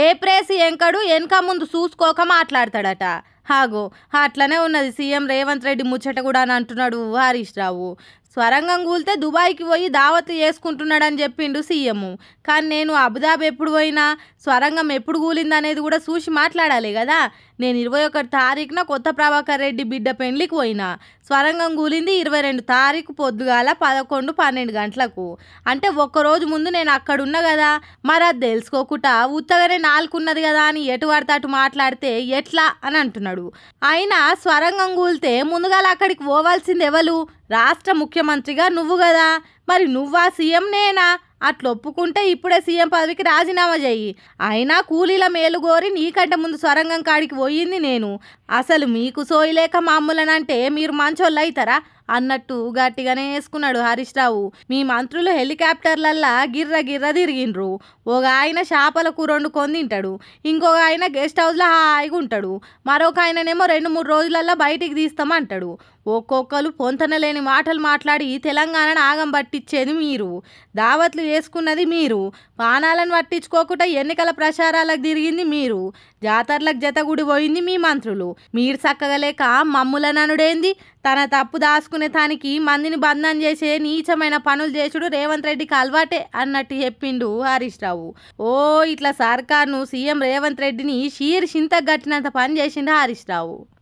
ఏ ప్రేసి ఎంకడు వెనక ముందు చూసుకోక మాట్లాడతాడట. హాగో అట్లనే ఉన్నది సీఎం రేవంత్ రెడ్డి ముచ్చట కూడా అని అంటున్నాడు హరీష్ రావు. స్వరంగం కూలితే దుబాయ్కి పోయి దావత్ చేసుకుంటున్నాడని చెప్పిండు సీఎం. కానీ నేను అబుదాబి ఎప్పుడు పోయినా స్వరంగం ఎప్పుడు కూలింది అనేది కూడా చూసి మాట్లాడాలి కదా. నేను 21 తారీఖున కొత్త ప్రభాకర్ రెడ్డి బిడ్డ పెండ్లికి పోయినా. స్వరంగం కూలింది 22 తారీఖు పొద్దుగాల 11-12 గంటలకు. అంటే ఒక్కరోజు ముందు నేను అక్కడున్నా కదా. మరి అది తెలుసుకోకుండా ఉత్తగానే నాలుకున్నది కదా అని ఎటు పడితే అటు మాట్లాడితే ఎట్లా అని అంటున్నాడు. అయినా స్వరంగం కూలితే ముందుగాల అక్కడికి పోవాల్సింది ఎవరు? రాష్ట్ర ముఖ్యమంత్రిగా నువ్వు కదా. మరి నువ్వా సీఎం నేనా? అట్లా ఒప్పుకుంటే ఇప్పుడే సీఎం పదవికి రాజీనామా చెయ్యి. అయినా కూలీల మేలు కోరి నీకంటే ముందు స్వరంగం కాడికి పోయింది నేను. అసలు మీకు సోయిలేక మామూలనంటే మీరు మంచోళ్ళు అవుతారా అన్నట్టు గట్టిగానే వేసుకున్నాడు హరీష్ రావు. మీ మంత్రులు హెలికాప్టర్లల్లా గిర్ర గిర్ర తిరిగిండ్రు. ఒక ఆయన చేపల కూర వండుకొని తింటాడు, ఇంకొక ఆయన గెస్ట్ హౌస్లో హాయిగా ఉంటాడు, మరొక ఆయననేమో 2-3 రోజులల్లో బయటికి తీస్తామంటాడు. ఒక్కొక్కరు పొంతనలేని మాటలు మాట్లాడి తెలంగాణను ఆగం పట్టించేది మీరు, దావత్లు చేసుకున్నది మీరు, పానాలను పట్టించుకోకుండా ఎన్నికల ప్రచారాలకు తిరిగింది మీరు, జాతరలకు జతగుడి పోయింది మీ మంత్రులు. మీరు చక్కగా లేక మమ్ములననుడేంది? తన తప్పు దాచుకునే తానికి మందిని బంధం చేసే నీచమైన పనులు చేసుడు రేవంత్ రెడ్డికి అలవాటే అన్నట్టు చెప్పిండు హరీష్ రావు. ఇట్లా సర్కార్ను సీఎం రేవంత్ రెడ్డిని షీర్ చింతకు గట్టినంత పని చేసిండు హరీష్ రావు.